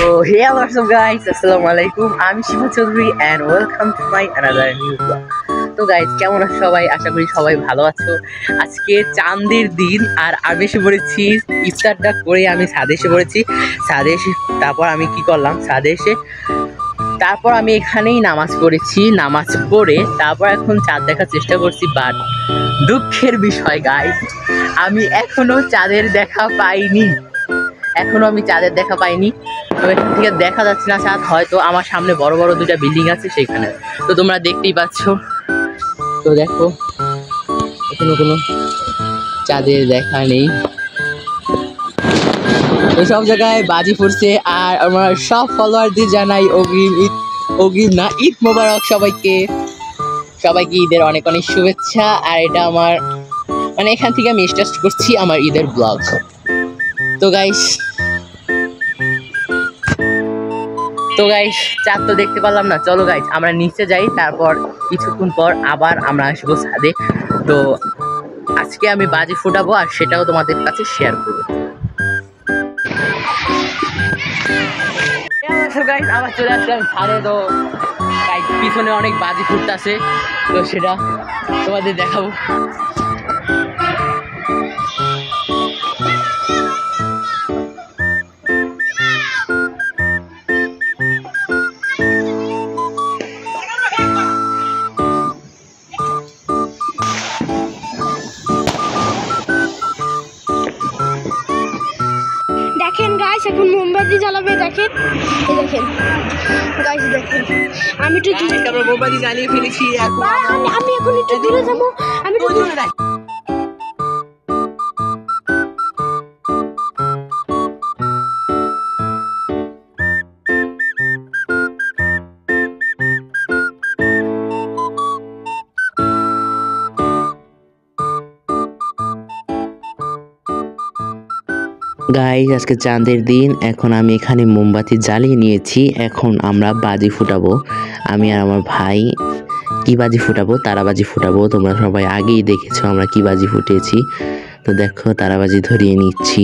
So hey, what's up guys? Assalamualaikum. I'm Shiva Chaudhary and welcome to my another new vlog. তো guys কেমন আছো সবাই? আশা করি সবাই ভালো আছো। আজকে চাঁদের দিন আর আমি এসে পড়েছি ইফতারটা করে আমি ছাদে এসে পড়েছি। ছাদে এসে তারপর আমি কি করলাম, ছাদে এসে তারপর আমি এখানেই নামাজ পড়েছি। নামাজ পড়ে তারপর এখন চাঁদ দেখার চেষ্টা করছি, বাট দুঃখের বিষয় গাইজ, আমি এখনো চাঁদের দেখা পাইনি। তো এখান থেকে দেখা যাচ্ছে না চাঁদ, হয়তো আমার সামনে বড় বড় দুটা বিল্ডিং আছে সেখানে। তো তোমরা দেখতেই পাচ্ছ। তো দেখো এখনো কোনো চাঁদের দেখা নেই। তো সব জায়গায় বাজি ফুটছে আর আমার সব ফলোয়ারদের জানাই ঈদ মোবারক। সবাইকে ঈদের অনেক অনেক শুভেচ্ছা। আর এটা আমার এখান থেকে আমি স্টার্ট করছি আমার ঈদের ব্লগ। তো গাইস চাঁদ তো দেখতে পারলাম না। চলো গাইস আমরা নিচে যাই, তারপর কিছুক্ষণ পর আবার আমরা আসবো ছাদে। তো আজকে আমি বাজি ফুটাবো আর সেটাও তোমাদের কাছে শেয়ার করবো। গাইস আবার চলে আসলাম ছাদে। তো গাইস পিছনে অনেক বাজি ফুটতেছে, তো সেটা তোমাদের দেখাবো। দেখেন গাইস, এখন মোমবাতি জ্বালাবে। দেখেন গাইস, দেখেন আমি একটু মোমবাতি জ্বালিয়ে ফেলেছি। আমি এখন একটু দূরে যাবো। আমি একটু দূরে যাই। গাইস আজকে চাঁদের দিন। এখন আমি এখানে মোমবাতি জ্বালিয়ে নিয়েছি। এখন আমরা বাজি ফুটাবো। আমি আর আমার ভাই কি বাজি ফুটাবো, তারাবাজি ফুটাবো। তোমরা সবাই আগেই দেখেছো আমরা কি বাজি ফুটিয়েছি। তো দেখো তারাবাজি ধরিয়ে নিচ্ছি।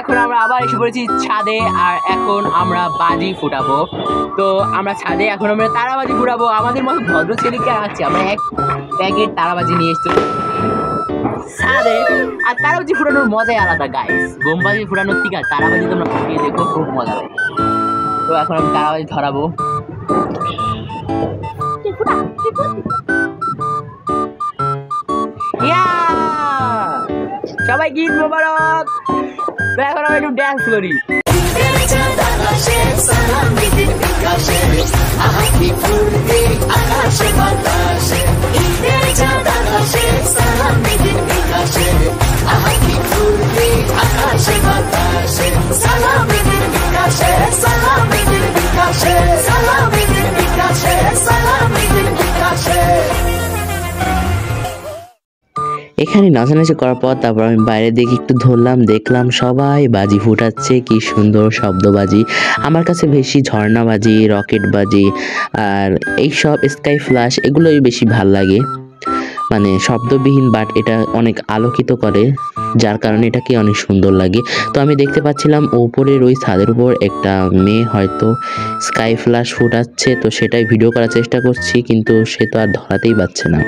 এখন আমরা আবার এসে পড়েছি ছাদে আর এখন আমরা বাজি ফুটাবো। তো আমরা ছাদে এখন আমরা তারাবাজি ফুটাবো। আমাদের মতো ভদ্র ছেলেকে আছে, আমরা এক প্যাকেট তারাবাজি নিয়ে এসেছি ছাদে। আর তারাবাজি ফুটানোর মজাই আলাদা গাইস। বোমবাজি ফুটানোর থেকে আর তারাবাজি তোমরা ফুটিয়ে দেখো, খুব মজা লাগে। তো এখন আমি তারাবাজি ধরাবো। সবাই ঈদ মোবারক। তো এখন আমি একটু ড্যান্স করি। এখানে নাচানাচি করার পর তারপর আমি বাইরে দিকে একটু ধরলাম, দেখলাম সবাই বাজি ফুটাচ্ছে। কি সুন্দর শব্দবাজি। আমার কাছে বেশি ঝর্ণাবাজি, রকেট বাজি আর এইসব স্কাই ফ্ল্যাশ এগুলোই বেশি ভাল লাগে। শব্দবিহীন, বাট এটা অনেক আলোকিত করে, যার কারণে এটাকে অনেক সুন্দর লাগে। তো আমি দেখতে পাচ্ছিলাম উপরের ওই ছাদের উপর একটা মেয়ে হয়তো স্কাই ফ্ল্যাশ ফুটাচ্ছে। তো সেটাই ভিডিও করার চেষ্টা করছি, কিন্তু সে তো আর ধরাতেই পারছে না।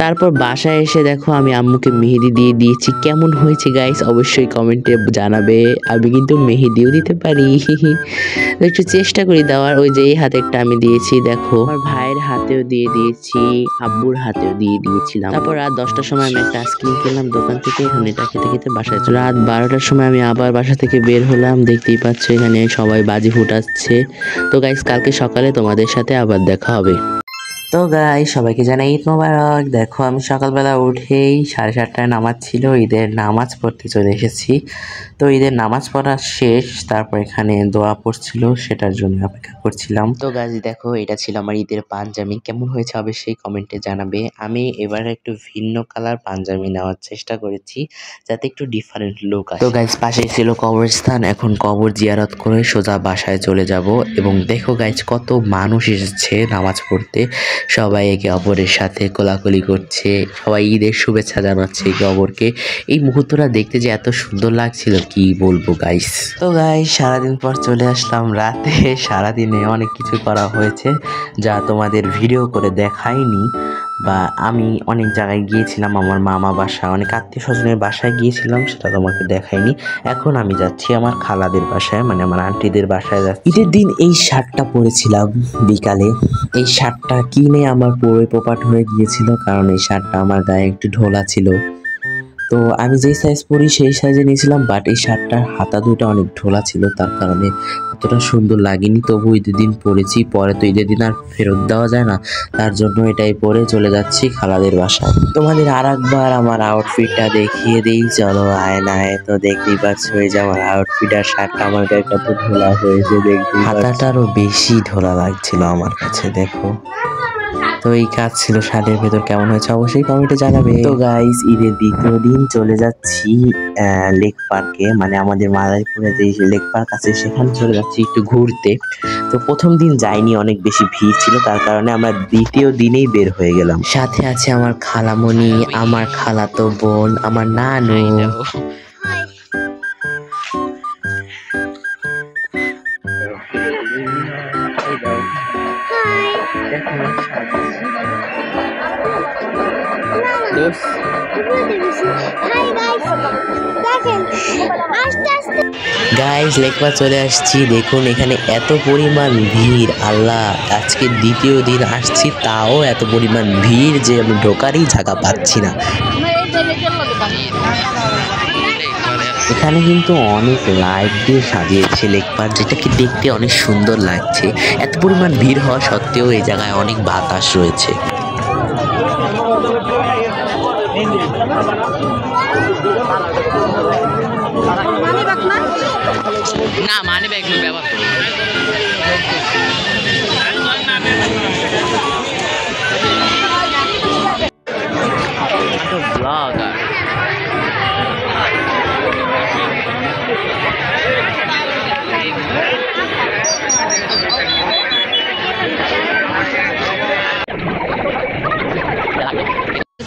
তারপর বাসায় এসে দেখো আমি আম্মুকে মেহেদি দিয়ে দিয়েছি। কেমন হয়েছে গাইস অবশ্যই কমেন্টে জানাবে। আমি কিন্তু মেহেদিও দিতে পারি, একটু চেষ্টা করি দেওয়ার। ওই যে এই হাতে একটা আমি দিয়েছি, দেখো আমার ভাইয়ের হাতেও দিয়ে দিয়েছি, আব্বুর হাতেও দিয়ে দিয়েছিলাম। তারপর রাত 10টার সময় আমি একটা আইসক্রিম কিনলাম দোকান থেকে। এখন এটা খেতে খেতে বাসায় চলে। রাত 12টার সময় আমি আবার বাসা থেকে বের হলাম। দেখতেই পাচ্ছ এখানে সবাই বাজি ফুটাচ্ছে। তো গাইস কালকে সকালে তোমাদের সাথে আবার দেখা হবে। তো গাইস সবাইকে জানাই ঈদ মোবারক। দেখো আমি সকালবেলা উঠেই 7:30টায় নামাজ ছিল, ঈদের নামাজ পড়তে চলে এসেছি। তো ঈদের নামাজ পড়া শেষ, তারপর এখানে দোয়া পড়ছিল, সেটার জন্য অপেক্ষা করছিলাম। তো গাইস দেখো এটা ছিল আমার ঈদের পাঞ্জাবি। কেমন হয়েছে অবশ্যই কমেন্টে জানাবে। আমি এবার একটু ভিন্ন কালার পাঞ্জাবি নেওয়ার চেষ্টা করেছি যাতে একটু ডিফারেন্ট লুক আসে। তো গাইস পাশে ছিল কবরস্থান, এখন কবর জিয়ারত করে সোজা বাসায় চলে যাব। এবং দেখো গাইস কত মানুষ এসেছে নামাজ পড়তে। সবাই একে অপরের সাথে কোলাকুলি করছে, সবাই ঈদের শুভেচ্ছা জানাচ্ছে একে অপরকে। এই মুহূর্তটা দেখতে যে এত সুন্দর লাগছিল কি বলবো গাইস। তো গাইস সারাদিন পর চলে আসলাম রাতে। সারাদিনে অনেক কিছু করা হয়েছে যা তোমাদের ভিডিও করে দেখাইনি, বা আমি অনেক জায়গায় গিয়েছিলাম, আমার মামা বাসা, অনেক আত্মীয় স্বজনের বাসায় গিয়েছিলাম, সেটা তোমাকে দেখাইনি। এখন আমি যাচ্ছি আমার খালাদের বাসায়, মানে আমার আন্টিদের বাসায় যাচ্ছি। ঈদের দিন এই শার্টটা পরেছিলাম বিকালে। এই শার্টটা কিনে আমার পুরোই পোপাট হয়ে গিয়েছিল, কারণ এই শার্টটা আমার গায়ে একটু ঢোলা ছিল। তো আমি যেই সাইজ পরি সেই সাইজে নিয়েছিলাম, বাট এই শার্টটার হাতা দুটো অনেক ঢোলা ছিল, তার কারণে অতটা সুন্দর লাগেনি। তবু ঈদের দিন পরেছি, পরে তো ঈদের দিন আর ফেরত দেওয়া যায় না, তার জন্য এটাই পরে চলে যাচ্ছি খালাদের বাসায়। তোমাদের আর একবার আমার আউটফিটটা দেখিয়ে দিই, চলো আয়নায়। তো দেখতেই পাচ্ছ এই যে আমার আউটফিট আর শার্টটা আমার গায়ে কত ঢোলা হয়েছে, দেখতে হাতাটারও বেশি ঢোলা লাগছিল আমার কাছে, দেখো। তো এই কাজ ছিল শার্টের ভেতর, কেমন হয়েছে অবশ্যই কমেন্টে জানাবে। তো গাইস ঈদের দ্বিতীয় দিন চলে যাচ্ছি লেক পার্কে, মানে আমাদের মাদারীপুরে যে লেক পার্ক আছে সেখানে চলে যাচ্ছি একটু ঘুরতে। তো প্রথম দিন যাইনি, অনেক বেশি ভিড় ছিল, তার কারণে আমরা দ্বিতীয় দিনেই বের হয়ে গেলাম। সাথে আছে আমার খালামণি, আমার খালাতো বোন, আমার নানু। গাইস লেক পার্ক চলে আসছি, দেখুন এখানে এত পরিমাণ ভিড়, আল্লাহ। আজকে দ্বিতীয় দিন আসছি, তাও এত পরিমাণ ভিড় যে আমি ঢোকারই জায়গা পাচ্ছি না। এখানে কিন্তু অনেক লাইট দিয়ে সাজিয়েছে লেক পার্ক, যেটাকে দেখতে অনেক সুন্দর লাগছে। এত পরিমাণ ভিড় হওয়া সত্ত্বেও এই জায়গায় অনেক বাতাস রয়েছে। না মানি ব্যাগ ব্যবহার ব্লগার।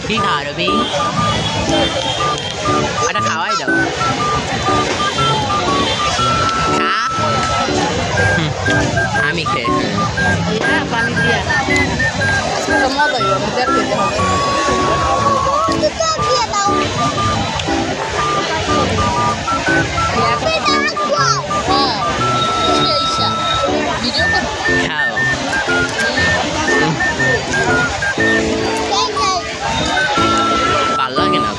কি খাওয়াবি? এটা খাওয়াই দাও। আমি খেয়ে পানি দিয়া ভালো লাগে না,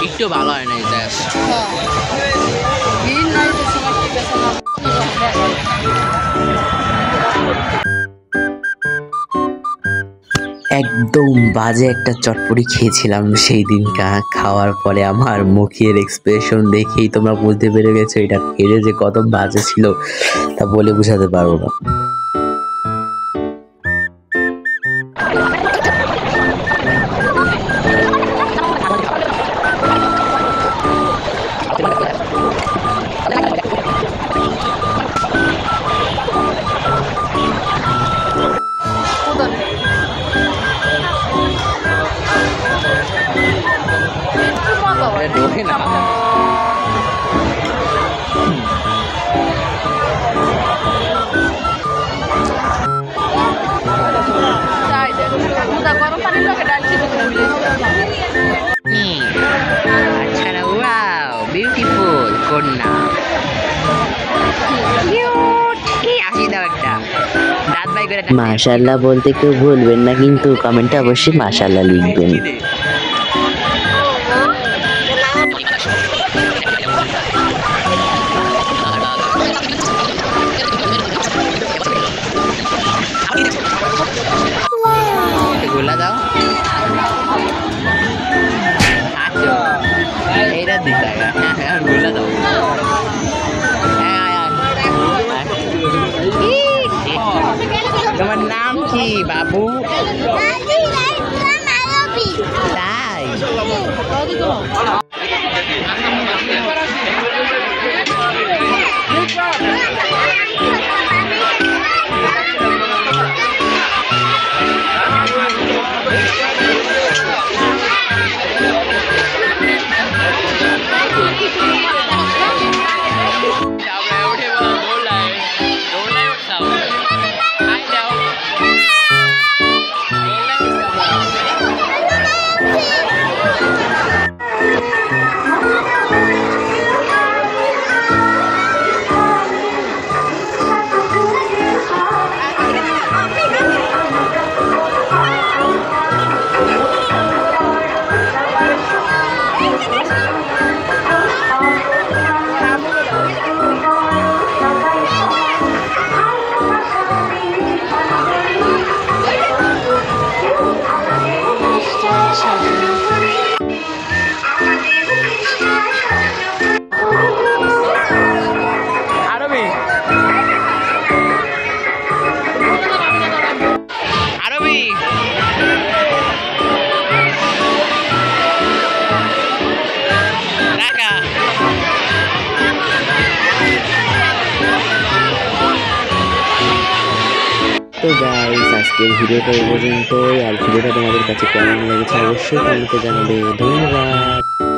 একটু ভালো হয় না। একদম বাজে একটা চটপটি খেয়েছিলাম সেই দিনটা। খাওয়ার পরে আমার মুখের এক্সপ্রেশন দেখেই তোমরা বুঝতে পেরে গেছো এটা খেয়ে যে কত বাজে ছিল, তা বলে বোঝাতে পারবো না। বিউটিফুল কন্যা, মাশাআল্লাহ বলতে কেউ ভুলবেন না, কিন্তু কমেন্টে অবশ্যই মাশাআল্লাহ লিখবেন। গোলা দাও, এইটা দিতে গোলা দাও। তোমার নাম কি বাবু? তাই তো গাইস আজকের ভিডিওটা এই পর্যন্তই। আর ভিডিওটা তোমাদের কাছে কেমন লেগেছে অবশ্যই কমেন্টে জানাবে। ধন্যবাদ।